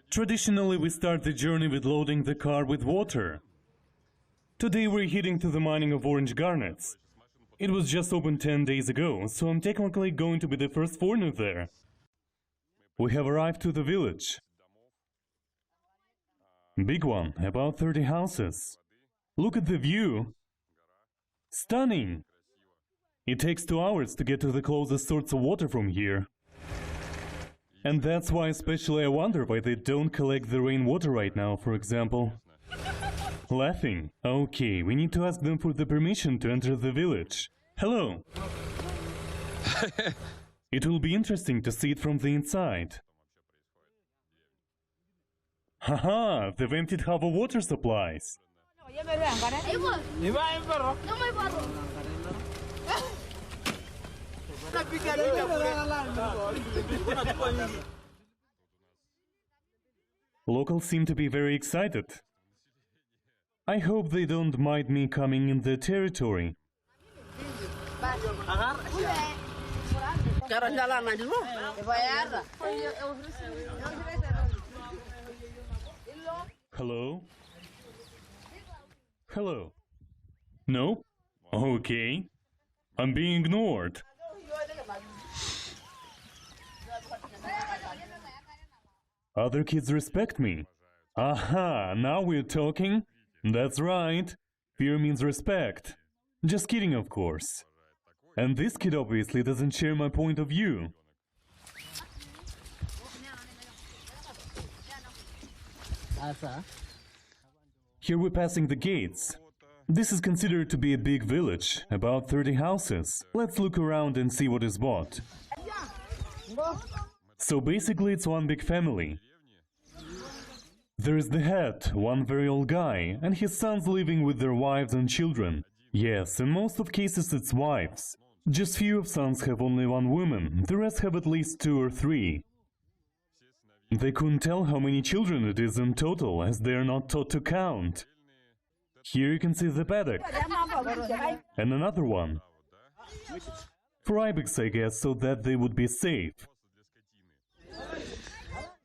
Traditionally, we start the journey with loading the car with water. Today we're heading to the mining of orange garnets. It was just opened 10 days ago, so I'm technically going to be the first foreigner there. We have arrived to the village. Big one, about 30 houses. Look at the view. Stunning! It takes 2 hours to get to the closest source of water from here. And that's why especially I wonder why they don't collect the rainwater right now, for example. Laughing. Okay, we need to ask them for the permission to enter the village. Hello! It will be interesting to see it from the inside. Haha, they've emptied half of water supplies. Locals seem to be very excited. I hope they don't mind me coming in their territory. Hello? Hello? No? Okay. I'm being ignored. Other kids respect me. Aha, now we're talking? That's right. Fear means respect. Just kidding, of course. And this kid obviously doesn't share my point of view. Here we're passing the gates. This is considered to be a big village, about 30 houses. Let's look around and see what is what. So basically it's one big family. There is the head, one very old guy, and his sons living with their wives and children. Yes, in most of cases it's wives. Just few of sons have only one woman, the rest have at least 2 or 3. They couldn't tell how many children it is in total, as they are not taught to count. Here you can see the paddock. And another one. For ibex, I guess, so that they would be safe.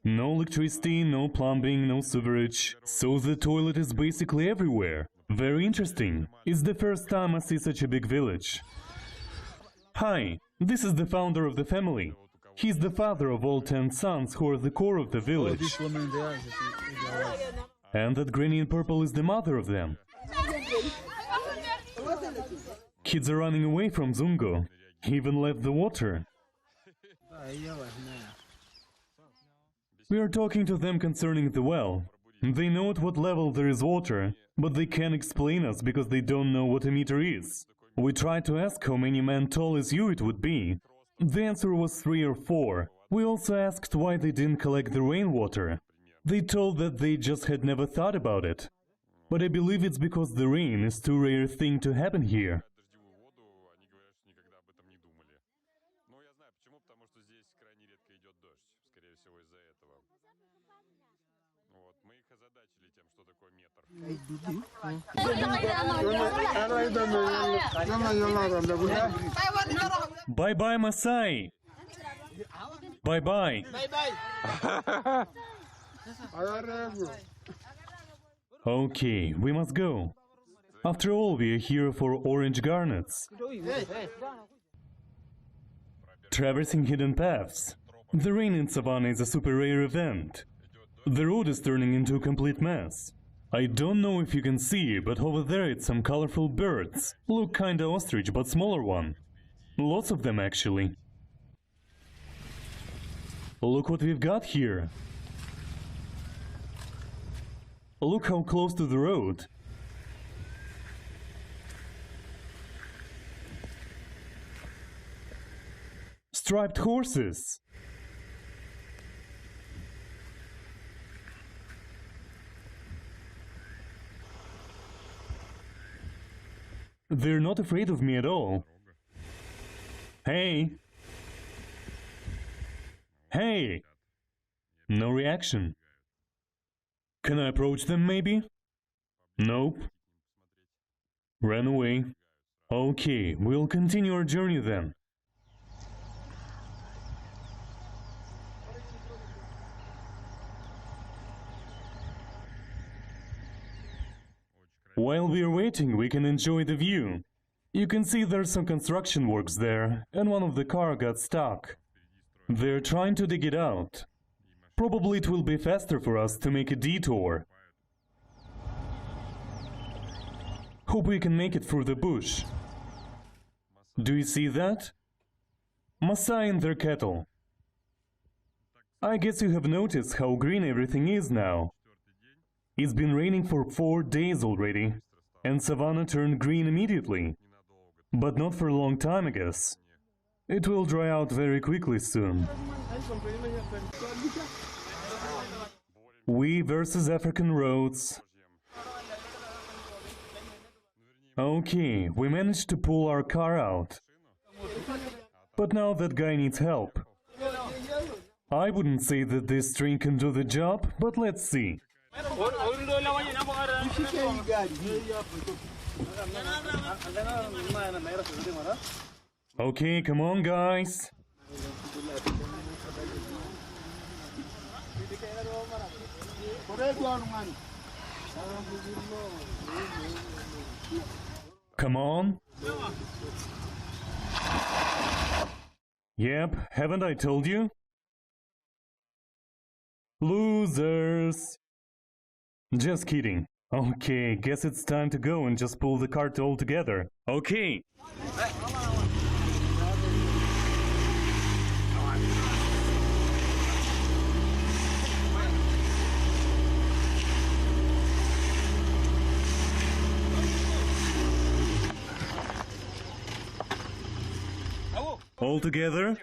No electricity, no plumbing, no sewerage. So the toilet is basically everywhere. Very interesting. It's the first time I see such a big village. Hi, this is the founder of the family. He's the father of all 10 sons who are the core of the village. And that granny in purple is the mother of them. Kids are running away from Zungo. He even left the water. We are talking to them concerning the well. They know at what level there is water, but they can't explain us because they don't know what a meter is. We tried to ask how many men tall as you it would be. The answer was 3 or 4. We also asked why they didn't collect the rainwater. They told that they just had never thought about it. But I believe it's because the rain is too rare thing to happen here. Bye-bye, Masai! Bye-bye! Okay, we must go. After all, we are here for orange garnets. Traversing hidden paths. The rain in Savannah is a super rare event. The road is turning into a complete mess. I don't know if you can see, but over there it's some colorful birds. Look kinda ostrich, but smaller one. Lots of them actually. Look what we've got here. Look how close to the road. Striped horses. They're not afraid of me at all. Hey! Hey! No reaction. Can I approach them maybe? Nope. Ran away. Okay, we'll continue our journey then. While we're waiting, we can enjoy the view. You can see there's some construction works there, and one of the car got stuck. They're trying to dig it out. Probably it will be faster for us to make a detour. Hope we can make it through the bush. Do you see that? Maasai and their cattle. I guess you have noticed how green everything is now. It's been raining for 4 days already, and savanna turned green immediately. But not for a long time, I guess. It will dry out very quickly soon. We versus African roads. Okay, we managed to pull our car out. But now that guy needs help. I wouldn't say that this string can do the job, but let's see. Okay, come on, guys. Come on. Yep, haven't I told you? Losers. Just kidding. Okay, guess it's time to go and just pull the cart all together. Okay. All together.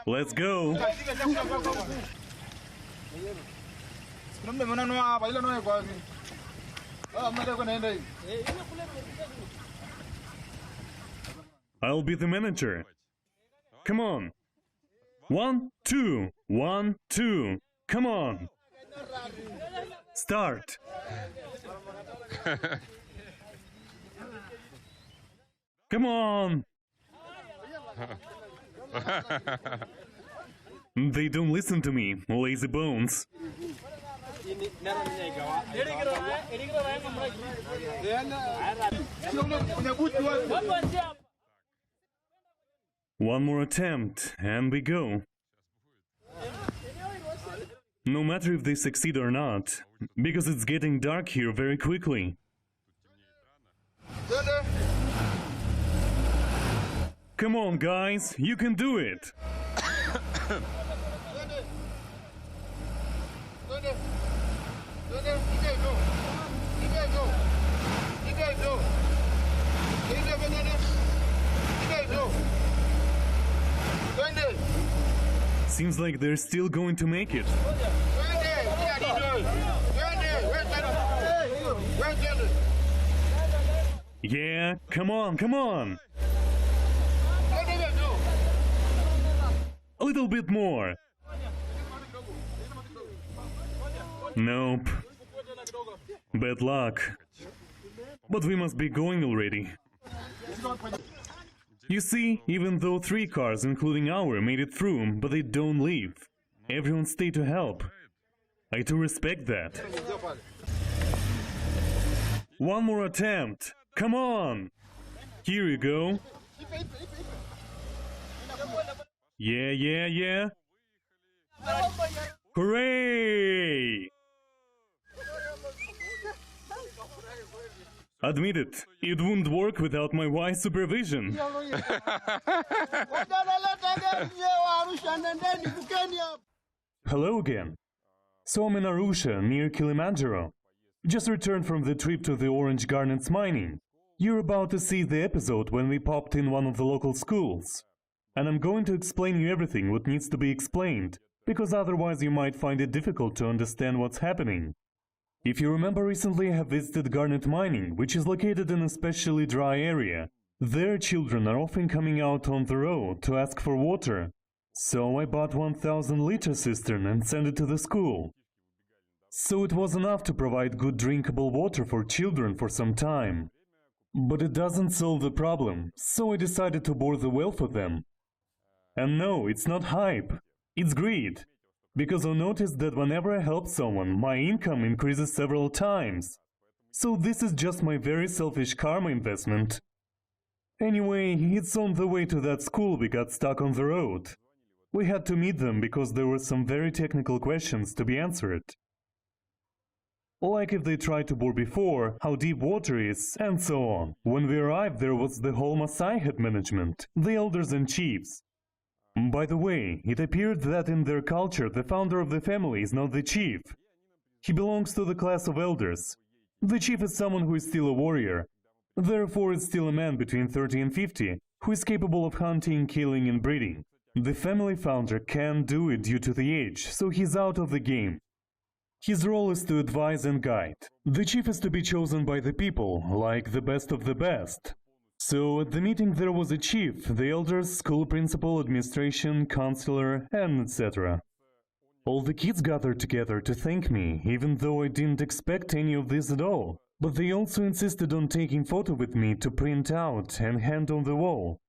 Let's go. I'll be the manager. Come on. 1, 2, 1, 2. Come on. Start. Come on. They don't listen to me, lazy bones. One more attempt, and we go. No matter if they succeed or not, because it's getting dark here very quickly. Come on, guys, you can do it! Seems like they're still going to make it. Yeah, come on, come on! A little bit more. Nope. Bad luck. But we must be going already. You see, even though 3 cars, including our, made it through, but they don't leave. Everyone stayed to help. I do respect that. One more attempt. Come on. Here you go. Yeah, yeah, yeah. Hooray! Admit it, it wouldn't work without my wise supervision. Hello again. So I'm in Arusha, near Kilimanjaro. Just returned from the trip to the orange garnets mining. You're about to see the episode when we popped in one of the local schools. And I'm going to explain you everything what needs to be explained, because otherwise you might find it difficult to understand what's happening. If you remember, recently I have visited garnet mining, which is located in a especially dry area. There children are often coming out on the road to ask for water. So I bought 1,000-liter cistern and sent it to the school. So it was enough to provide good drinkable water for children for some time. But it doesn't solve the problem, so I decided to bore the well for them. And no, it's not hype, it's greed. Because I noticed that whenever I help someone, my income increases several times. So this is just my very selfish karma investment. Anyway, it's on the way to that school we got stuck on the road. We had to meet them because there were some very technical questions to be answered. Like if they tried to bore before, how deep water is, and so on. When we arrived, there was the whole Maasai head management, the elders and chiefs. By the way, it appeared that in their culture the founder of the family is not the chief. He belongs to the class of elders. The chief is someone who is still a warrior. Therefore it's still a man between 30 and 50, who is capable of hunting, killing and breeding. The family founder can't do it due to the age, so he's out of the game. His role is to advise and guide. The chief is to be chosen by the people, like the best of the best. So at the meeting there was a chief, the elders, school principal, administration, counselor, and etc. All the kids gathered together to thank me, even though I didn't expect any of this at all. But they also insisted on taking photo with me to print out and hand on the wall.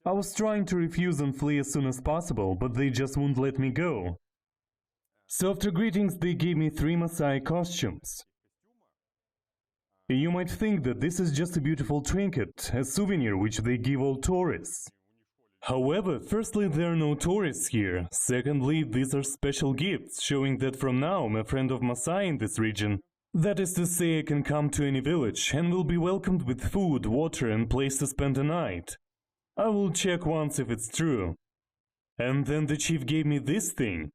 I was trying to refuse and flee as soon as possible, but they just wouldn't let me go. So after greetings they gave me 3 Maasai costumes. You might think that this is just a beautiful trinket, a souvenir which they give all tourists. However, firstly, there are no tourists here. Secondly, these are special gifts, showing that from now I'm a friend of Maasai in this region. That is to say, I can come to any village and will be welcomed with food, water and place to spend the night. I will check once if it's true. And then the chief gave me this thing.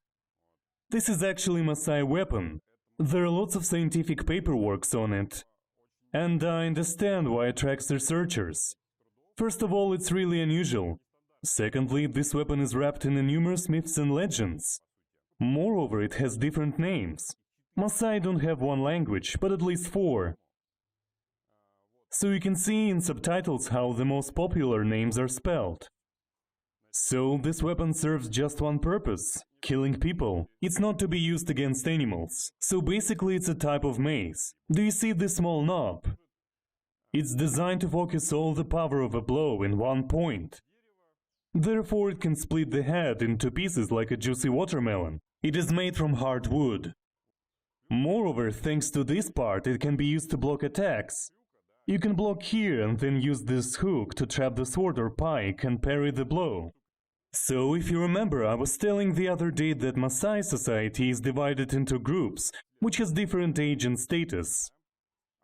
This is actually Maasai weapon. There are lots of scientific paperwork on it. And I understand why it attracts researchers. First of all, it's really unusual. Secondly, this weapon is wrapped in numerous myths and legends. Moreover, it has different names. Maasai don't have one language, but at least 4. So you can see in subtitles how the most popular names are spelled. So this weapon serves just one purpose: killing people. It's not to be used against animals. So basically it's a type of mace. Do you see this small knob? It's designed to focus all the power of a blow in one point. Therefore it can split the head into pieces like a juicy watermelon. It is made from hard wood. Moreover, thanks to this part, it can be used to block attacks. You can block here and then use this hook to trap the sword or pike and parry the blow. So, if you remember, I was telling the other day that Maasai society is divided into groups, which has different age and status.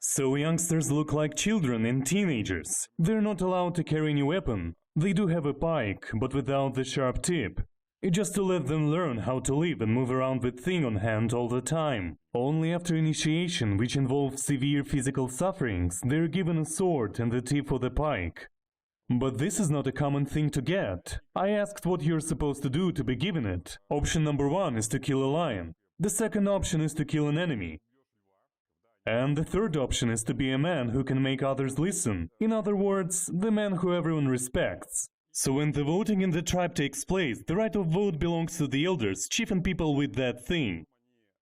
So youngsters look like children and teenagers. They're not allowed to carry any weapon. They do have a pike, but without the sharp tip. It's just to let them learn how to live and move around with thing on hand all the time. Only after initiation, which involves severe physical sufferings, they're given a sword and the tip for the pike. But this is not a common thing to get. I asked what you're supposed to do to be given it. Option number 1 is to kill a lion. The second option is to kill an enemy. And the third option is to be a man who can make others listen. In other words, the man who everyone respects. So when the voting in the tribe takes place, the right of vote belongs to the elders, chief and people with that thing.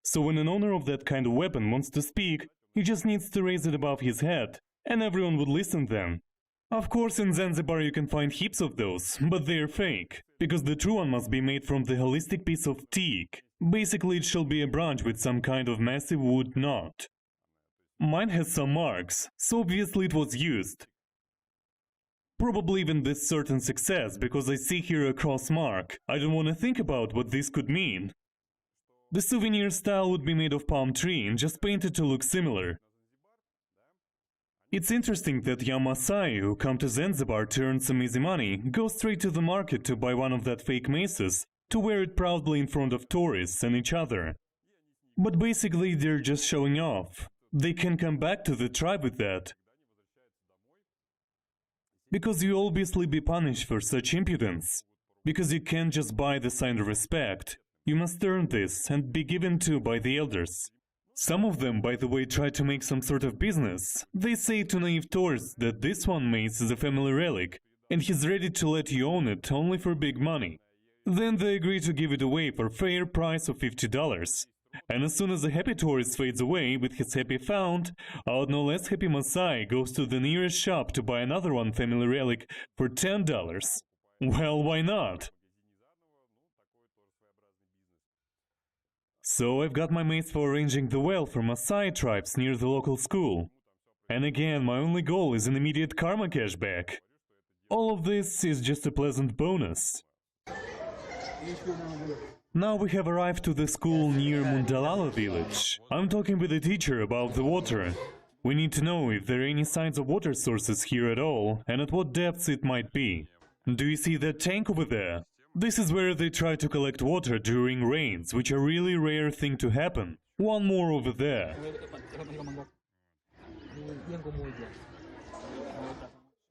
So when an owner of that kind of weapon wants to speak, he just needs to raise it above his head, and everyone would listen then. Of course, in Zanzibar you can find heaps of those, but they're fake, because the true one must be made from the holistic piece of teak. Basically it shall be a branch with some kind of massive wood knot. Mine has some marks, so obviously it was used. Probably even with certain success, because I see here a cross mark. I don't want to think about what this could mean. The souvenir style would be made of palm tree and just painted to look similar. It's interesting that young Maasai who come to Zanzibar to earn some easy money go straight to the market to buy one of that fake maces, to wear it proudly in front of tourists and each other. But basically they're just showing off. They can come back to the tribe with that. Because you obviously be punished for such impudence. Because you can't just buy the sign of respect. You must earn this and be given to by the elders. Some of them, by the way, try to make some sort of business. They say to naive tourists that this one mace is a family relic, and he's ready to let you own it only for big money. Then they agree to give it away for a fair price of $50. And as soon as the happy tourist fades away with his happy found, our no less happy Maasai goes to the nearest shop to buy another one family relic for $10. Well, why not? So I've got my mates for arranging the well for Maasai tribes near the local school. And again, my only goal is an immediate karma cashback. All of this is just a pleasant bonus. Now we have arrived to the school near Mundalala village. I'm talking with the teacher about the water. We need to know if there are any signs of water sources here at all, and at what depths it might be. Do you see that tank over there? This is where they try to collect water during rains, which are a really rare thing to happen. One more over there.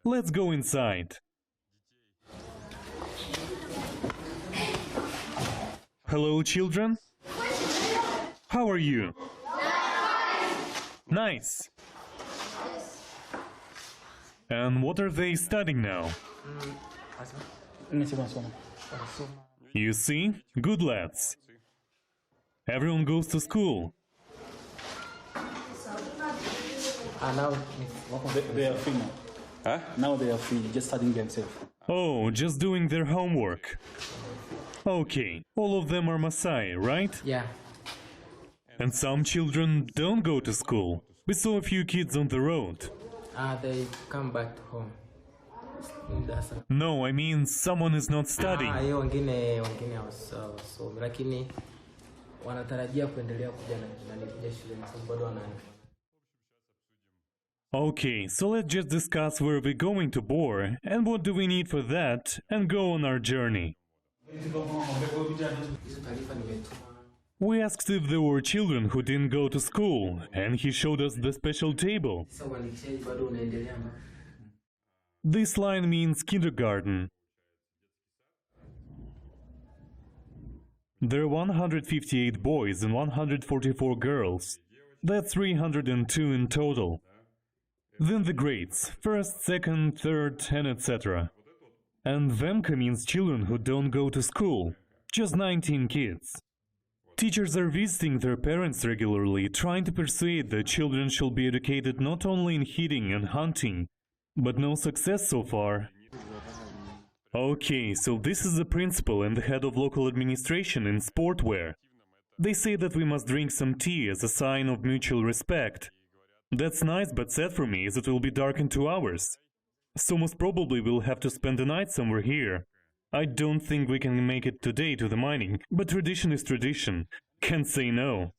Let's go inside. Hello, children. How are you? Nice. And what are they studying now? You see? Good lads. Everyone goes to school. Now they are free now. Huh? Now they are free, just studying themselves. Oh, just doing their homework. Okay, all of them are Maasai, right? Yeah. And some children don't go to school. We saw a few kids on the road. They come back to home. No, I mean someone is not studying. Hiyo wengine so lakini wanatarajia kuendelea kuja na kuja shule kwa sababu bado wana. Okay, so let's just discuss where we're going to bore and what do we need for that and go on our journey. We asked if there were children who didn't go to school, and he showed us the special table. This line means kindergarten. There are 158 boys and 144 girls. That's 302 in total. Then the grades, first, second, third, and etc. And Vemka means children who don't go to school. Just 19 kids. Teachers are visiting their parents regularly, trying to persuade that children should be educated not only in hitting and hunting, but no success so far. Okay, so this is the principal and the head of local administration in sportwear. They say that we must drink some tea as a sign of mutual respect. That's nice, but sad for me, as it will be dark in 2 hours. So most probably we'll have to spend the night somewhere here. I don't think we can make it today to the mining, but tradition is tradition. Can't say no.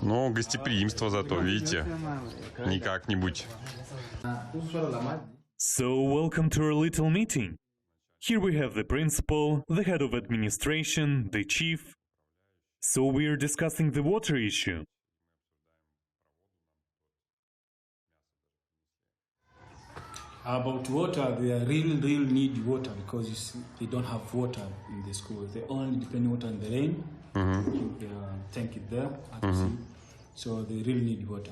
Ну, гостеприимство зато, видите, не как-нибудь. So, welcome to our little meeting. Here we have the principal, the head of administration, the chief. So we're discussing the water issue. About water, they really need water because you see, they don't have water in the school. They only depend on water in the rain. Keep the tank it there, as you see. So they really need water.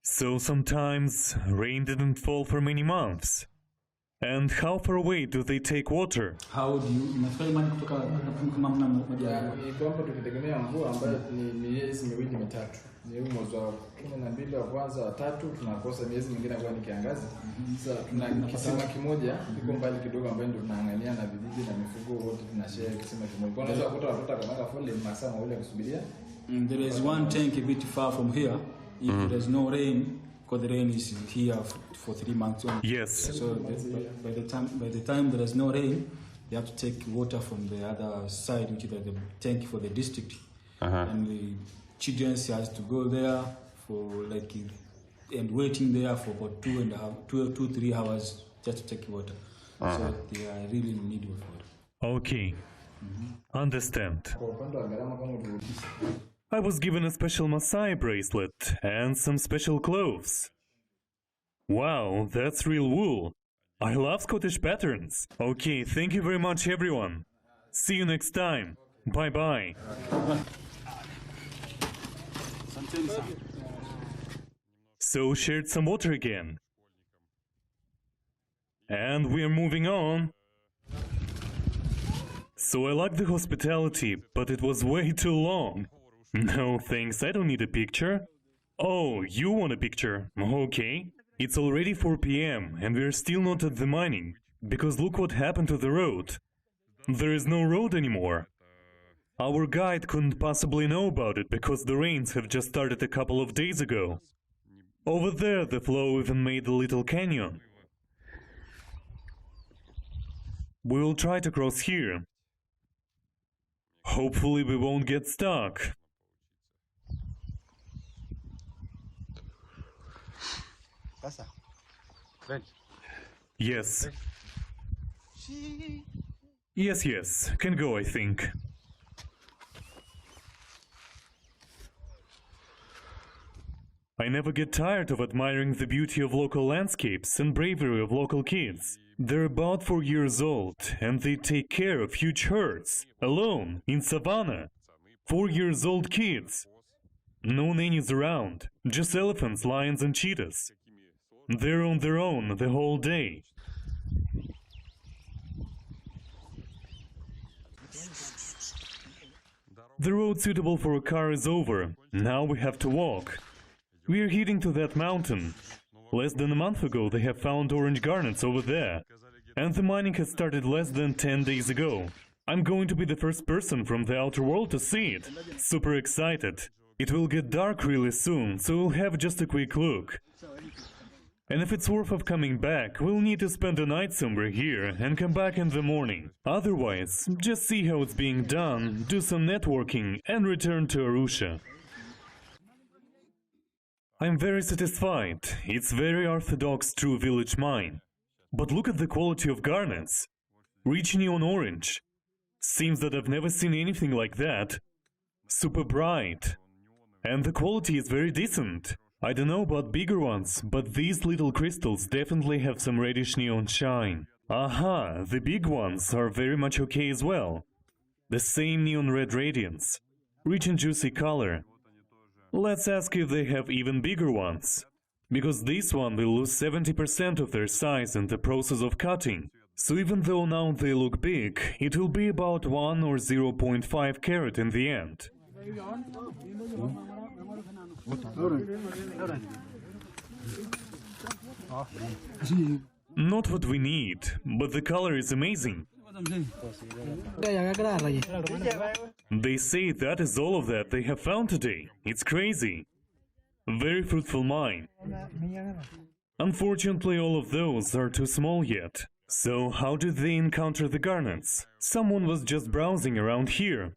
So sometimes rain didn't fall for many months. And how far away do they take water? How do you unafanya imani kutoka kama mna moja? Ni kwamba tukitegemea mvua ambayo ni miezi miwili mitatu. Ni mwezi wa 12 wa kwanza wa tatu tunakosa miezi mingine kwa ni kiangazi. Sasa tuna kisima kimoja kiko mbali kidogo ambayo ndio tunaangania na vijiji na mifugo wote tunashare kisima kimoja. Kwa unaweza kukuta watoto kama foleni masaa mawili kusubiria. There is one tank a bit far from here. If there's no rain, because the rain is here for 3 months only. Yes. So by the time there is no rain, they have to take water from the other side, which is the tank for the district. And the children has to go there for and waiting there for about 2.5, 3 hours just to take water. So they are really in need of water. Okay. Understand. Kwa upande wa gharama kama uturudisha. I was given a special Maasai bracelet and some special clothes. Wow, that's real wool. I love Scottish patterns. Okay, thank you very much everyone. See you next time. Bye bye. So shared some water again. And we are moving on. So I like the hospitality, but it was way too long. No thanks, I don't need a picture. Oh, you want a picture? Okay. It's already 4 p.m. and we're still not at the mining, because look what happened to the road. There is no road anymore. Our guide couldn't possibly know about it because the rains have just started a couple of days ago. Over there the flow even made a little canyon. We will try to cross here. Hopefully we won't get stuck. Yes. Yes, can go, I think. I never get tired of admiring the beauty of local landscapes and bravery of local kids. They're about 4 years old, and they take care of huge herds, alone, in savannah. 4 years old kids. No nannies around, just elephants, lions and cheetahs. They're on their own the whole day. The road suitable for a car is over. Now we have to walk. We are heading to that mountain. Less than a month ago they have found orange garnets over there. And the mining has started less than 10 days ago. I'm going to be the first person from the outer world to see it. Super excited. It will get dark really soon, so we'll have just a quick look. And if it's worth of coming back, we'll need to spend a night somewhere here and come back in the morning. Otherwise, just see how it's being done, do some networking and return to Arusha. I'm very satisfied. It's very orthodox true village mine. But look at the quality of garnets. Rich neon orange. Seems that I've never seen anything like that. Super bright. And the quality is very decent. I don't know about bigger ones, but these little crystals definitely have some reddish neon shine. Aha, the big ones are very much okay as well. The same neon red radiance. Rich and juicy color. Let's ask if they have even bigger ones. Because this one will lose 70% of their size in the process of cutting. So even though now they look big, it will be about 1 or 0.5 carat in the end. Not what we need, but the color is amazing. They say that is all of that they have found today. It's crazy. Very fruitful mine. Unfortunately, all of those are too small yet. So how did they encounter the garnets? Someone was just browsing around here.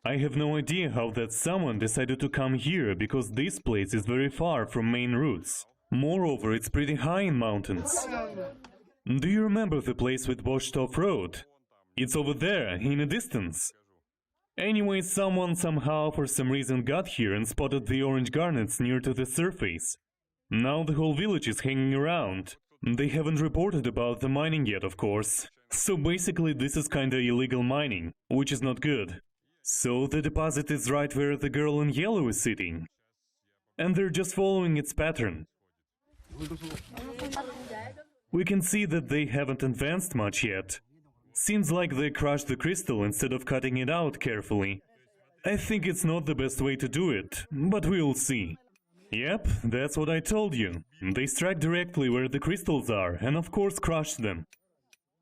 I have no idea how that someone decided to come here, because this place is very far from main routes. Moreover, it's pretty high in mountains. Do you remember the place with washed off road? It's over there, in a distance. Anyway, someone somehow for some reason got here and spotted the orange garnets near to the surface. Now the whole village is hanging around. They haven't reported about the mining yet, of course. So basically this is kinda illegal mining, which is not good. So the deposit is right where the girl in yellow is sitting. And they're just following its pattern. We can see that they haven't advanced much yet. Seems like they crushed the crystal instead of cutting it out carefully. I think it's not the best way to do it, but we'll see. Yep, that's what I told you. They struck directly where the crystals are and of course crushed them.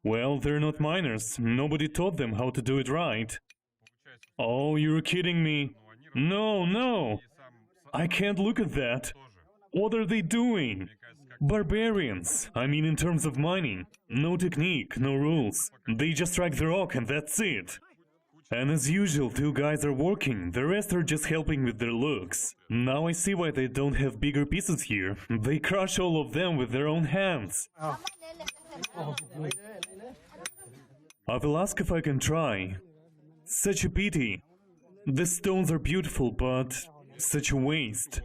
Well, they're not miners. Nobody taught them how to do it right. Oh, you're kidding me. No! I can't look at that. What are they doing? Barbarians. I mean, in terms of mining. No technique, no rules. They just strike the rock and that's it. And as usual, 2 guys are working, the rest are just helping with their looks. Now I see why they don't have bigger pieces here. They crush all of them with their own hands. I will ask if I can try. Such a pity. The stones are beautiful, but such a waste.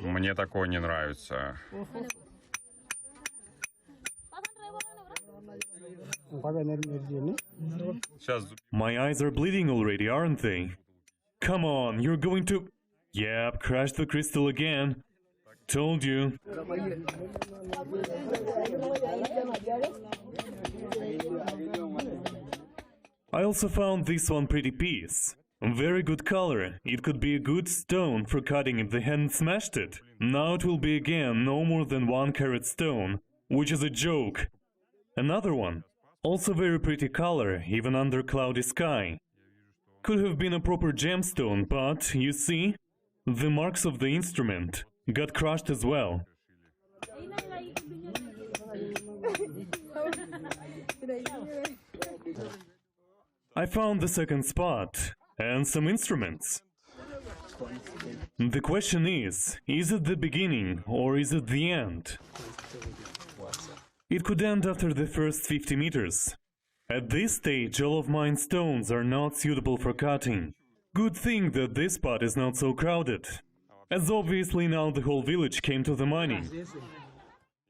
Мне такое не нравится. My eyes are bleeding already, aren't they? Come on, you're going to... Yep, crash the crystal again. Told you. I also found this one pretty piece. Very good color. It could be a good stone for cutting if they hadn't smashed it. Now it will be again no more than 1 carat stone, which is a joke. Another one. Also very pretty color, even under cloudy sky. Could have been a proper gemstone, but, you see, the marks of the instrument got crushed as well. I found the second spot, and some instruments. The question is it the beginning or is it the end? It could end after the first 50 meters. At this stage, all of mine stones are not suitable for cutting. Good thing that this spot is not so crowded, as obviously now the whole village came to the mining.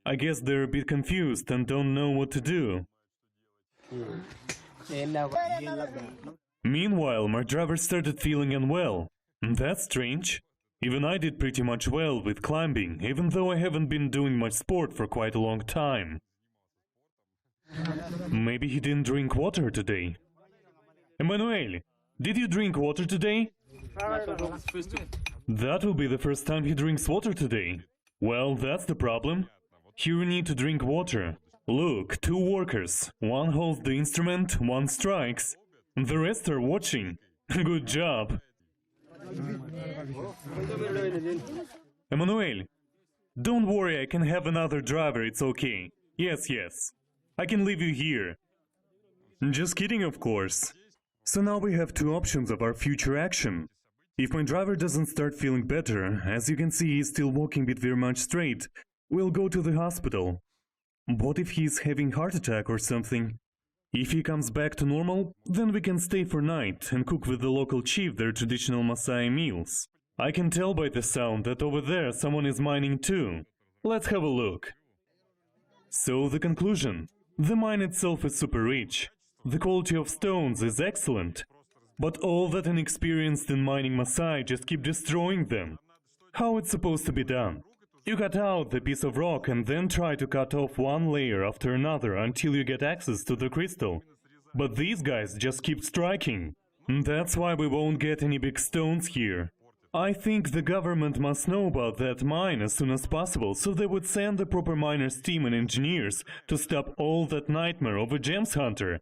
I guess they're a bit confused and don't know what to do. Meanwhile, my driver started feeling unwell. That's strange. Even I did pretty much well with climbing, even though I haven't been doing much sport for quite a long time. Maybe he didn't drink water today. Emmanuel, did you drink water today? That will be the first time he drinks water today. Well, that's the problem. Here you need to drink water. Look, 2 workers. One holds the instrument, one strikes. The rest are watching. Good job. Emmanuel, don't worry, I can have another driver, it's okay. Yes, yes. I can leave you here. Just kidding, of course. So now we have 2 options of our future action. If my driver doesn't start feeling better, as you can see he's still walking a bit very much straight, we'll go to the hospital. What if he's having heart attack or something? If he comes back to normal, then we can stay for night and cook with the local chief their traditional Maasai meals. I can tell by the sound that over there someone is mining too. Let's have a look. So the conclusion. The mine itself is super rich. The quality of stones is excellent. But all that inexperienced in mining Maasai just keep destroying them. How it's supposed to be done? You cut out the piece of rock and then try to cut off one layer after another until you get access to the crystal. But these guys just keep striking. That's why we won't get any big stones here. I think the government must know about that mine as soon as possible, so they would send the proper miners team and engineers to stop all that nightmare of a gems hunter.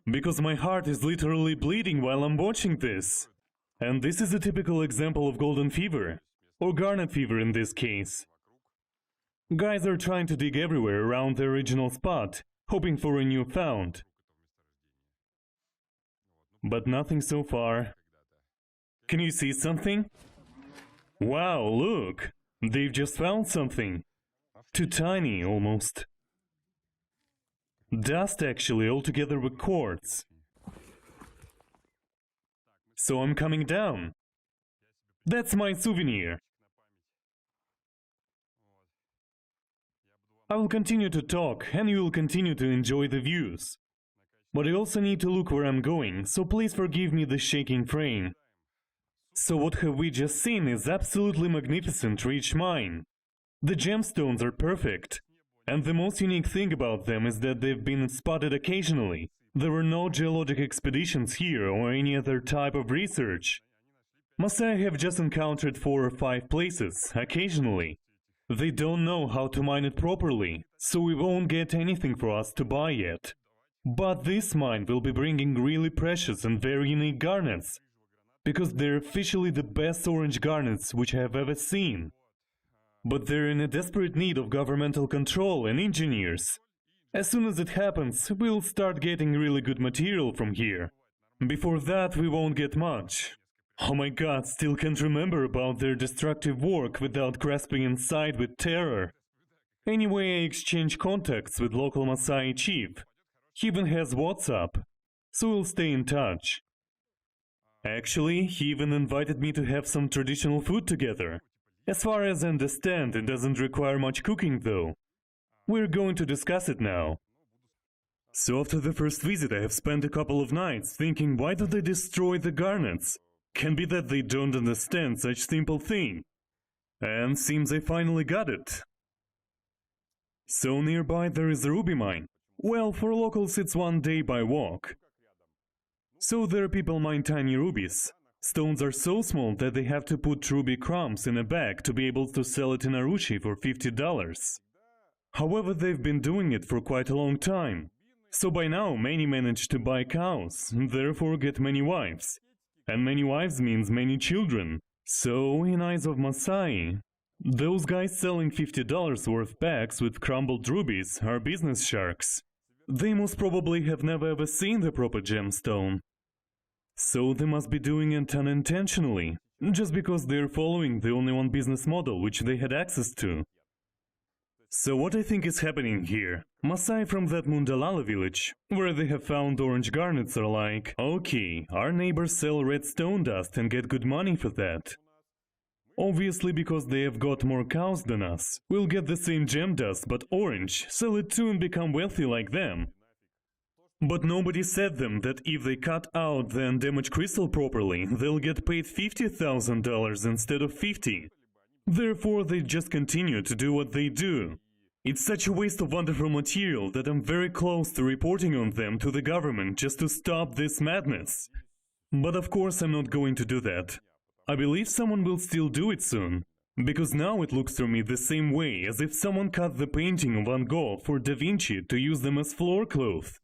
Because my heart is literally bleeding while I'm watching this. And this is a typical example of golden fever. Or garnet fever in this case. Guys are trying to dig everywhere around the original spot, hoping for a new found. But nothing so far. Can you see something? Wow, look! They've just found something. Too tiny, almost. Dust, actually, all together with quartz. So I'm coming down. That's my souvenir. I will continue to talk, and you will continue to enjoy the views. But I also need to look where I'm going, so please forgive me the shaking frame. So what have we just seen is absolutely magnificent rich mine. The gemstones are perfect. And the most unique thing about them is that they've been spotted occasionally. There were no geologic expeditions here or any other type of research. Maasai have just encountered 4 or 5 places, occasionally. They don't know how to mine it properly, so we won't get anything for us to buy yet. But this mine will be bringing really precious and very unique garnets, because they're officially the best orange garnets which I have ever seen. But they're in a desperate need of governmental control and engineers. As soon as it happens, we'll start getting really good material from here. Before that, we won't get much. Oh my god, still can't remember about their destructive work without grasping inside with terror. Anyway, I exchange contacts with local Maasai chief. He even has WhatsApp, so we'll stay in touch. Actually, he even invited me to have some traditional food together. As far as I understand, it doesn't require much cooking though. We're going to discuss it now. So after the first visit, I have spent a couple of nights thinking, why do they destroy the garnets? Can be that they don't understand such simple thing. And seems I finally got it. So nearby there is a ruby mine. Well, for locals it's 1 day by walk. So there people mine tiny rubies. Stones are so small that they have to put ruby crumbs in a bag to be able to sell it in Arusha for $50. However, they've been doing it for quite a long time. So by now many manage to buy cows, therefore get many wives. And many wives means many children. So, in eyes of Maasai, those guys selling $50 worth bags with crumbled rubies are business sharks. They most probably have never ever seen the proper gemstone. So they must be doing it unintentionally, just because they're following the only one business model which they had access to. So what I think is happening here, Maasai from that Mundalala village, where they have found orange garnets, are like, okay, our neighbors sell red stone dust and get good money for that. Obviously because they have got more cows than us, we'll get the same gem dust but orange, sell it too and become wealthy like them. But nobody said them that if they cut out the undamaged crystal properly, they'll get paid $50,000 instead of 50. Therefore, they just continue to do what they do. It's such a waste of wonderful material that I'm very close to reporting on them to the government just to stop this madness. But of course I'm not going to do that. I believe someone will still do it soon. Because now it looks to me the same way as if someone cut the painting of Van Gogh for Da Vinci to use them as floor cloth.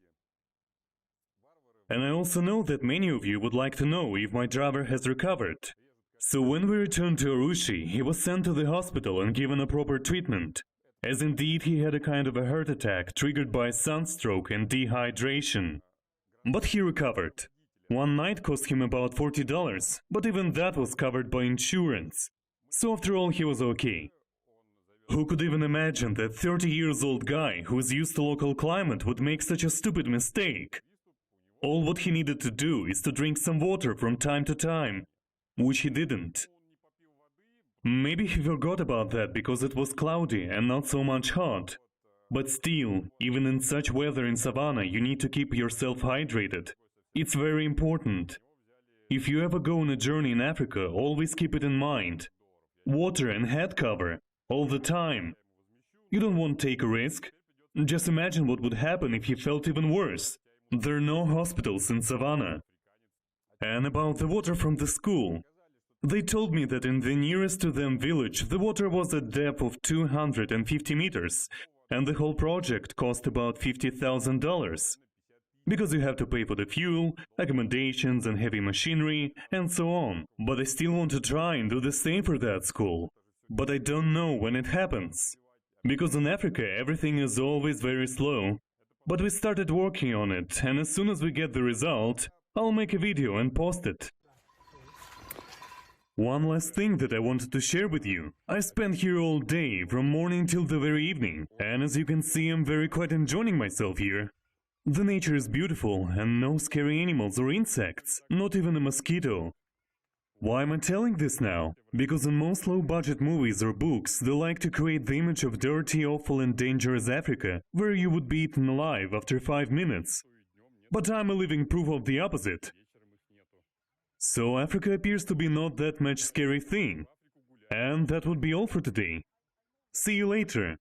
And I also know that many of you would like to know if my driver has recovered. So when we returned to Arusha, he was sent to the hospital and given a proper treatment, as indeed he had a kind of a heart attack triggered by sunstroke and dehydration. But he recovered. One night cost him about $40, but even that was covered by insurance. So after all, he was okay. Who could even imagine that 30-year-old guy who is used to local climate would make such a stupid mistake? All what he needed to do is to drink some water from time to time, which he didn't. Maybe he forgot about that because it was cloudy and not so much hot. But still, even in such weather in savannah, you need to keep yourself hydrated. It's very important. If you ever go on a journey in Africa, always keep it in mind. Water and head cover, all the time. You don't want to take a risk. Just imagine what would happen if he felt even worse. There are no hospitals in savannah. And about the water from the school. They told me that in the nearest to them village, the water was at depth of 250 meters, and the whole project cost about $50,000. Because you have to pay for the fuel, accommodations and heavy machinery, and so on. But I still want to try and do the same for that school. But I don't know when it happens. Because in Africa everything is always very slow. But we started working on it, and as soon as we get the result, I'll make a video and post it. One last thing that I wanted to share with you. I spent here all day, from morning till the very evening, and as you can see I'm very quite enjoying myself here. The nature is beautiful, and no scary animals or insects, not even a mosquito. Why am I telling this now? Because in most low-budget movies or books, they like to create the image of dirty, awful and dangerous Africa, where you would be eaten alive after 5 minutes. But I'm a living proof of the opposite. So Africa appears to be not that much scary thing. And that would be all for today. See you later.